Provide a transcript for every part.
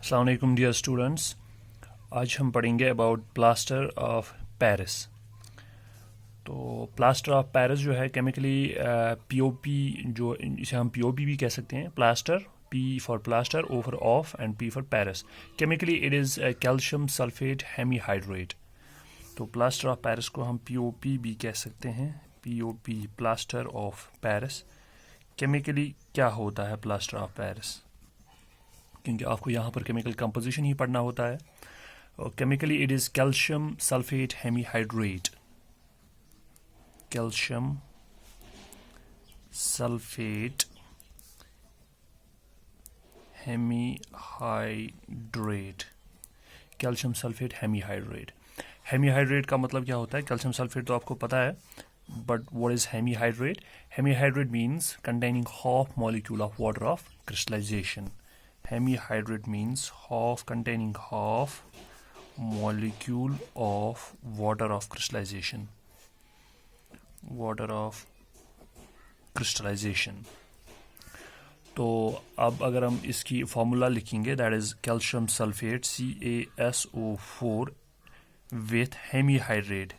अस्सलाम वालेकुम dear students. आज हम पढ़ेंगे अबाउट प्लास्टर ऑफ पेरिस। तो प्लास्टर ऑफ पेरिस जो है केमिकली पीओपी, जो इसे हम पीओपी भी कह सकते हैं। Plaster, P for plaster, O for of and P for Paris. Chemically it is calcium sulphate hemihydrate. तो प्लास्टर ऑफ पेरिस को हम पीओपी भी कह सकते हैं। POP, plaster of Paris. Chemically क्या होता है प्लास्टर ऑफ पेरिस, क्योंकि आपको यहाँ पर केमिकल कंपोजिशन ही पढ़ना होता है। Chemically it is calcium sulphate hemihydrate. Calcium sulphate hemihydrate. Calcium sulphate hemihydrate. Hemihydrate का मतलब क्या होता है? कैल्शियम सल्फेट तो आपको पता है, but what is hemihydrate? Hemihydrate means containing half molecule of water of crystallisation. Hemihydrate means containing half molecule of water of crystallization. Water of crystallization. तो अब अगर हम इसकी फॉर्मूला लिखेंगे, that is calcium sulphate CaSO4 with hemihydrate,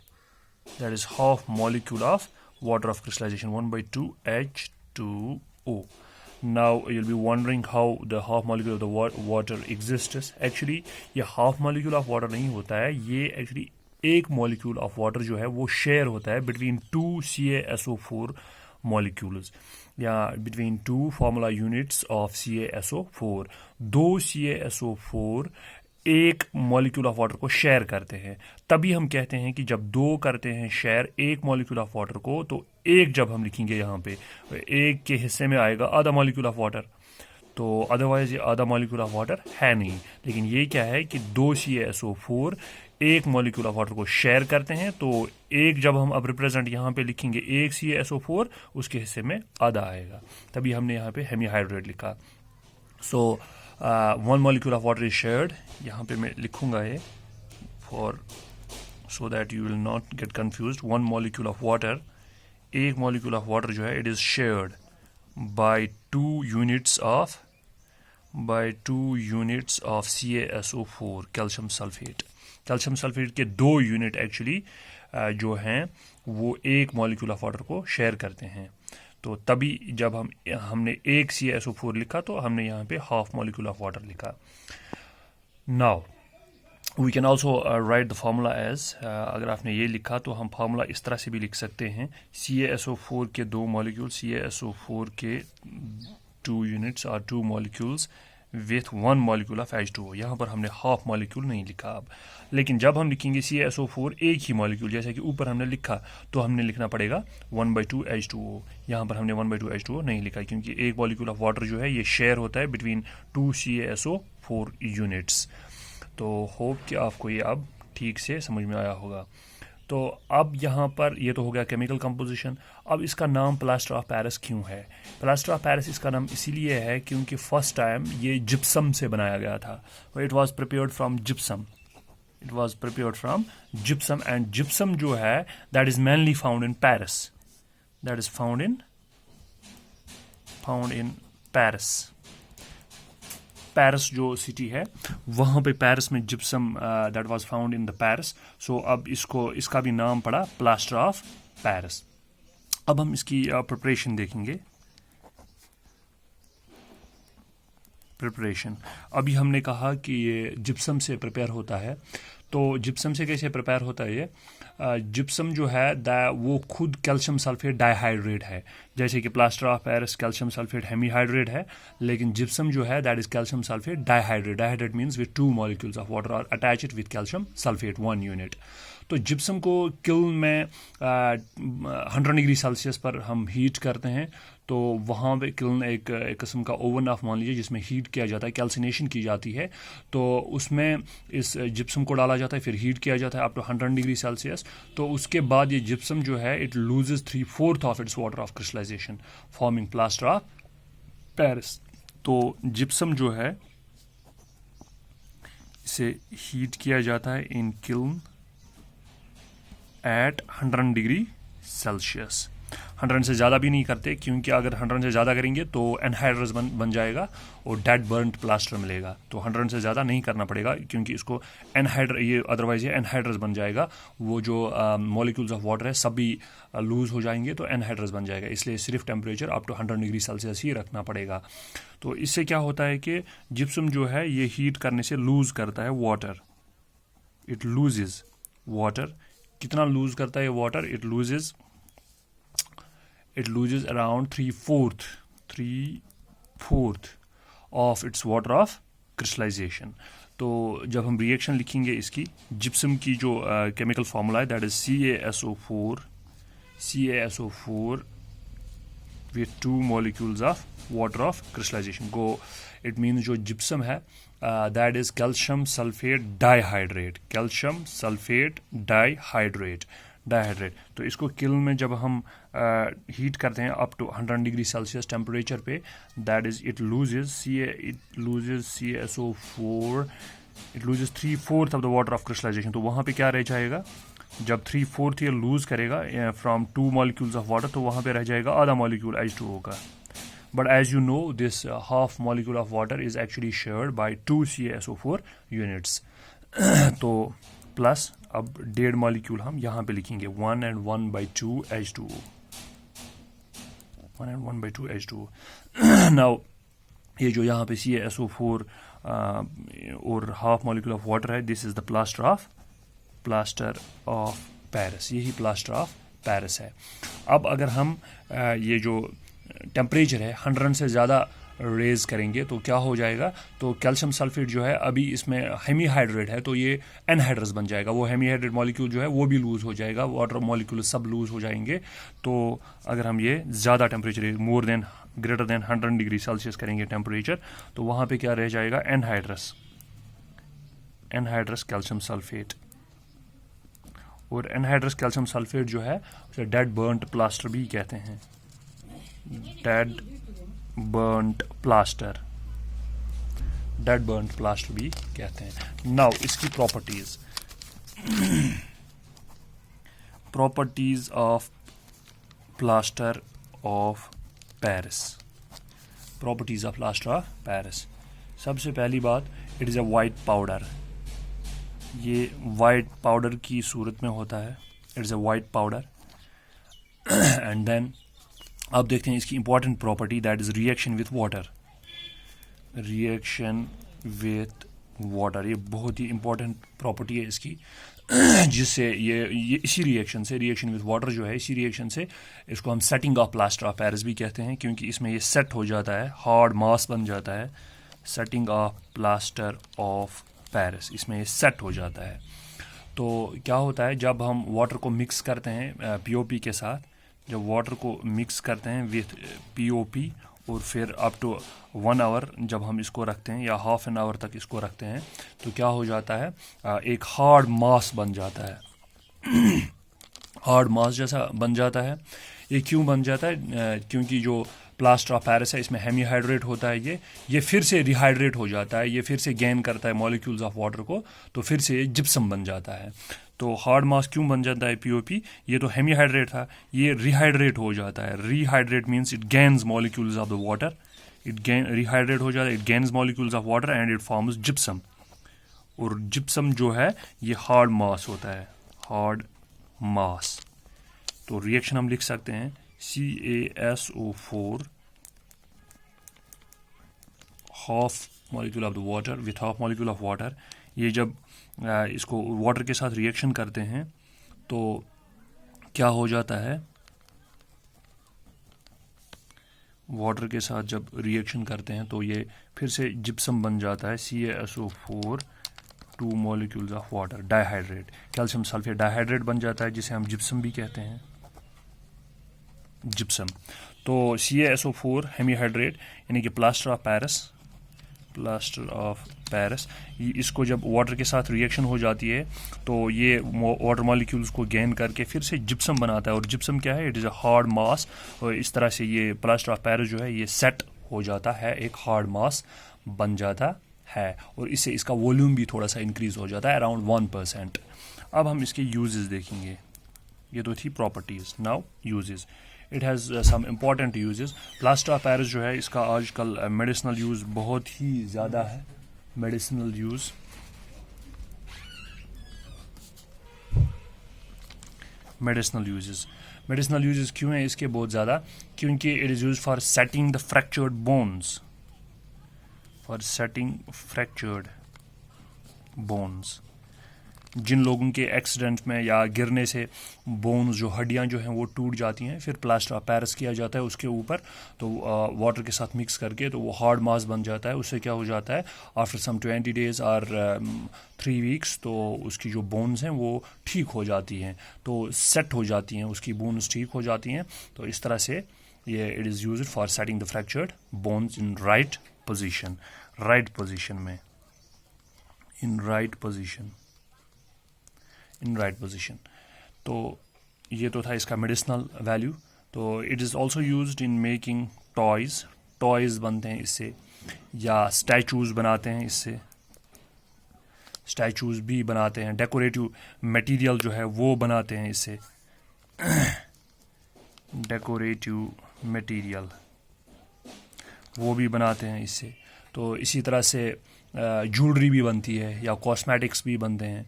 that is half molecule of water of crystallization 1/2 H2O. Now you'll be wondering how the half molecule of the water exists. Actually ये half molecule of water नहीं होता है, ये actually एक molecule of water जो है वो share होता है between two CaSO4 molecules, या between two formula units of CaSO4. दो CaSO4 एक मॉलिक्यूल ऑफ वाटर को शेयर करते हैं, तभी हम कहते हैं कि जब दो करते हैं शेयर एक मॉलिक्यूल ऑफ वाटर को, तो एक जब हम लिखेंगे यहाँ पे, एक के हिस्से में आएगा आधा मॉलिक्यूल ऑफ वाटर। तो अदरवाइज ये आधा मॉलिक्यूल ऑफ वाटर है नहीं, लेकिन ये क्या है कि दो CaSO4 एक मॉलिक्यूल ऑफ वाटर को शेयर करते हैं। तो एक जब हम अब रिप्रेजेंट यहाँ पे लिखेंगे, एक CaSO4 उसके हिस्से में आधा आएगा, तभी हमने यहाँ पे हेमीहाइड्रेट लिखा। So one molecule of water is shared, यहाँ पे मैं लिखूंगा ये for so that you will not gate confused. One molecule of water, एक मॉलिक्यूल ऑफ वाटर जो है, it is shared by two units of CaSO4 calcium sulphate. Calcium sulphate के दो यूनिट एक्चुअली जो हैं वो एक मॉलिक्यूल ऑफ वाटर को शेयर करते हैं। तो तभी जब हमने एक CaSO4 लिखा, तो हमने यहाँ पे हाफ मॉलिक्यूल ऑफ वाटर लिखा। Now we can also write the formula as, अगर आपने ये लिखा तो हम फार्मूला इस तरह से भी लिख सकते हैं। CaSO4 के दो मॉलिक्यूल, CaSO4 के टू यूनिट्स और two molecules with one molecule of H2O। यहाँ पर हमने हाफ मॉलिक्यूल नहीं लिखा अब, लेकिन जब हम लिखेंगे CaSO4 एक ही मॉलिक्यूल, जैसे कि ऊपर हमने लिखा, तो हमने लिखना पड़ेगा 1/2 H2O। यहाँ पर हमने 1/2 H2O नहीं लिखा, क्योंकि एक मॉलिक्यूल ऑफ वाटर जो है ये शेयर होता है बिटवीन टू CaSO4 यूनिट्स। तो होप कि आपको ये अब ठीक से समझ में आया होगा। तो अब यहाँ पर ये तो हो गया केमिकल कंपोजिशन। अब इसका नाम प्लास्टर ऑफ पेरिस क्यों है? प्लास्टर ऑफ पेरिस इसका नाम इसीलिए है क्योंकि फर्स्ट टाइम ये जिप्सम से बनाया गया था। It was prepared from gypsum. It was prepared from gypsum, and gypsum जो है that is mainly found in Paris. That is found in Paris. Paris जो सिटी है, वहाँ पे पेरिस में gypsum that was found in the Paris. So अब इसका भी नाम पड़ा प्लास्टर ऑफ पेरिस। अब हम इसकी प्रिपरेशन देखेंगे। प्रिपरेशन, अभी हमने कहा कि ये जिप्सम से प्रिपेयर होता है। तो जिप्सम से कैसे प्रिपेयर होता है ये? जिप्सम जो है वो खुद कैल्शियम सल्फेट डाइहाइड्रेट है, जैसे कि plaster of Paris calcium sulphate hemihydrate है, लेकिन जिप्सम जो है that is calcium sulphate dihydrate. Dihydrate means with two molecules of water are attached with calcium sulphate 1 unit. तो जिप्सम को किल्न में 100 डिग्री सेल्सियस पर हम हीट करते हैं। तो वहाँ पे किल्न एक किस्म का ओवन ऑफ मान लीजिए, जिसमें हीट किया जाता है, कैल्सिनेशन की जाती है। तो उसमें इस जिप्सम को डाला जाता है, फिर हीट किया जाता है अप टू 100 डिग्री सेल्सियस। तो उसके बाद ये जिप्सम जो है it loses 3/4 of its water of crystallisation, forming plaster of Paris. तो जिप्सम जो है इसे हीट किया जाता है in kiln at 100 degree Celsius. 100 से ज़्यादा भी नहीं करते, क्योंकि अगर 100 से ज़्यादा करेंगे तो एनहाइड्रस बन जाएगा और डेड बर्न्ड प्लास्टर मिलेगा। तो 100 से ज़्यादा नहीं करना पड़ेगा, क्योंकि इसको ये अदरवाइज ये एनहाइड्रस बन जाएगा। वो जो मॉलिक्यूल्स ऑफ वाटर है सब भी लूज़ हो जाएंगे, तो एनहाइड्रस बन जाएगा। इसलिए सिर्फ temperature up to 100 degree Celsius ही रखना पड़ेगा। तो इससे क्या होता है कि जिप्सम जो है ये हीट करने से लूज़ करता है वाटर। It loses water. कितना लूज करता है water? It loses around 3/4 of its water of crystallization. तो जब हम रिएक्शन लिखेंगे इसकी, जिप्सम की जो केमिकल फार्मूला है that is CaSO4 with 2 molecules of water of crystallization. It means जो जिप्सम है that is calcium sulfate dihydrate. calcium sulfate dihydrate. तो इसको किल्न में जब हम हीट करते हैं up to 100 degree Celsius temperature पे, that is it loses CaSO4, it loses 3/4 of the water of crystallization. तो वहाँ पे क्या रह जाएगा? जब 3/4 ये लूज करेगा फ्रॉम 2 मॉलिक्यूल्स ऑफ वाटर, तो वहाँ पे रह जाएगा आधा मॉलिक्यूल H2O का। But as you know, this half molecule of water is actually shared by 2 CaSO4 units. तो प्लस अब 1.5 मॉलिक्यूल हम यहाँ पे लिखेंगे 1 and 1/2 H2O. 1 and 1/2 H2O. Now ये जो यहाँ पे CaSO4 और हाफ मॉलिक्यूल ऑफ वाटर है, this is the plaster of Paris. यही प्लास्टर ऑफ पेरिस है। अब अगर हम ये जो टेम्परेचर है 100 से ज़्यादा रेज करेंगे तो क्या हो जाएगा? तो कैल्शियम सल्फेट जो है अभी इसमें हेमीहाइड्रेट है, तो ये एनहाइड्रस बन जाएगा। वो हेमीहाइड्रेट मॉलिक्यूल जो है वो भी लूज़ हो जाएगा, वाटर मॉलिक्यूल सब लूज़ हो जाएंगे। तो अगर हम ये ज़्यादा temperature greater than 100 degree Celsius करेंगे टेम्परेचर, तो वहाँ पे क्या रह जाएगा? Anhydrous calcium sulphate. और एनहाइड्रस कैल्शियम सल्फेट जो है उसे डेड बर्न्ट प्लास्टर भी कहते हैं। डेड बर्न्ट प्लास्टर भी कहते हैं। नाउ इसकी properties of plaster of Paris. सबसे पहली बात, it is a white powder. ये वाइट पाउडर की सूरत में होता है। It is a white powder. And then अब देखते हैं इसकी important property, that is reaction with water. ये बहुत ही इंपॉर्टेंट प्रॉपर्टी है इसकी, जिससे ये इसी रिएक्शन विथ वाटर जो है, इसी रिएक्शन से इसको हम setting of plaster of Paris भी कहते हैं, क्योंकि इसमें ये सेट हो जाता है, हार्ड मास बन जाता है। Setting of plaster of Paris, इसमें ये सेट हो जाता है। तो क्या होता है जब हम वाटर को मिक्स करते हैं POP के साथ, जब वाटर को मिक्स करते हैं विथ POP और फिर अप टू 1 आवर जब हम इसको रखते हैं या हाफ एन आवर तक इसको रखते हैं, तो क्या हो जाता है? एक हार्ड मास बन जाता है। हार्ड मास जैसा बन जाता है। ये क्यों बन जाता है? क्योंकि जो प्लास्टर ऑफ पेरिस है इसमें हेमीहाइड्रेट होता है, ये फिर से रिहाइड्रेट हो जाता है, ये फिर से गेन करता है मॉलिक्यूल्स ऑफ वाटर को, तो फिर से जिप्सम बन जाता है। तो हार्ड मास क्यों बन जाता है POP? ये तो हेमीहाइड्रेट था, ये रिहाइड्रेट हो जाता है। Rehydrate means it gains molecules of the water. Rehydrate हो जाता है, it gains molecules of water and it forms gypsum. और जिप्सम जो है ये हार्ड मास होता है, हार्ड मास। तो रिएक्शन हम लिख सकते हैं CaSO4 half molecule of the water with half molecule of water. ये जब इसको वाटर के साथ रिएक्शन करते हैं तो क्या हो जाता है? वाटर के साथ जब रिएक्शन करते हैं तो ये फिर से जिप्सम बन जाता है। CaSO4 2 molecules of water dihydrate, calcium sulphate dihydrate बन जाता है, जिसे हम जिप्सम भी कहते हैं, जिप्सम। तो CaSO4 हेमीहाइड्रेट यानी कि प्लास्टर ऑफ पेरिस, इसको जब वाटर के साथ रिएक्शन हो जाती है तो ये वाटर मॉलिक्यूल्स को गेन करके फिर से जिप्सम बनाता है। और जिप्सम क्या है? It is a hard mass. और इस तरह से ये प्लास्टर ऑफ पेरिस जो है ये सेट हो जाता है, एक हार्ड मास बन जाता है, और इससे इसका वॉल्यूम भी थोड़ा सा इंक्रीज हो जाता है, अराउंड 1%। अब हम इसके यूजेस देखेंगे। ये तो थी properties, now uses. It has some important uses. Plaster of Paris जो है इसका आजकल मेडिसिनल यूज़ बहुत ही ज़्यादा है। मेडिसिनल यूज़, मेडिसिनल यूजेस क्यों है इसके बहुत ज़्यादा? क्योंकि it is use for setting the fractured bones, for setting fractured bones. जिन लोगों के एक्सीडेंट में या गिरने से बोन्स जो हड्डियां जो हैं वो टूट जाती हैं, फिर प्लास्टर ऑफ पेरिस किया जाता है उसके ऊपर, तो वाटर के साथ मिक्स करके तो वो हार्ड मास बन जाता है। उससे क्या हो जाता है, आफ्टर सम 20 days और 3 weeks तो उसकी जो बोन्स हैं वो ठीक हो जाती हैं, तो सेट हो जाती हैं, उसकी बोन्स ठीक हो जाती हैं। तो इस तरह से ये it is used for setting the fractured bones in right position, right position में, इन राइट पोजीशन। तो ये तो था इसका मेडिसिनल वैल्यू। तो it is also used in making toys बनते हैं इससे, या स्टैचूज़ बनाते हैं इससे, स्टैचूज़ भी बनाते हैं। डेकोरेटिव मटेरियल जो है वो बनाते हैं इससे, डेकोरेटिव मटेरियल वो भी बनाते हैं इससे। तो इसी तरह से ज्वेलरी भी बनती है या कॉस्मेटिक्स भी बनते हैं।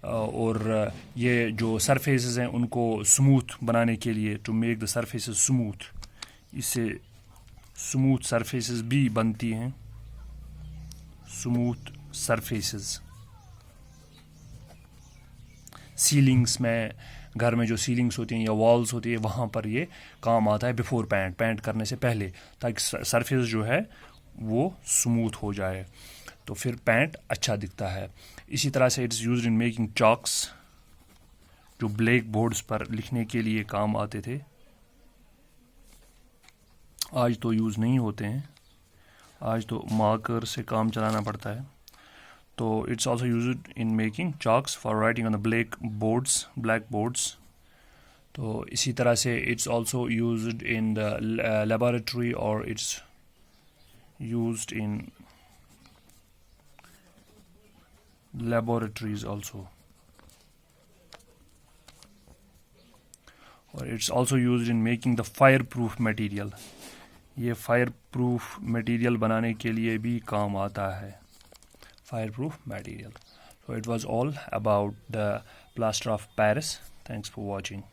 और ये जो सरफेसेस हैं उनको स्मूथ बनाने के लिए, to make the surfaces smooth, इससे स्मूथ सरफेसेस भी बनती हैं, स्मूथ सरफेसेस। सीलिंग्स में, घर में जो सीलिंग्स होती हैं या वॉल्स होती है, वहाँ पर ये काम आता है बिफोर पेंट करने से पहले, ताकि सरफेस जो है वो स्मूथ हो जाए, तो फिर पेंट अच्छा दिखता है। इसी तरह से it's used in making chalks, जो ब्लैक बोर्ड्स पर लिखने के लिए काम आते थे, आज तो यूज़ नहीं होते हैं, आज तो मार्कर से काम चलाना पड़ता है। तो it's also used in making chalks for writing on the black boards. तो इसी तरह से it's also used in the laboratory, और it's used in laboratories also, or it's also used in making the fireproof material। ये fireproof material बनाने के लिए भी काम आता है, fireproof material। So it was all about the plaster of Paris. Thanks for watching.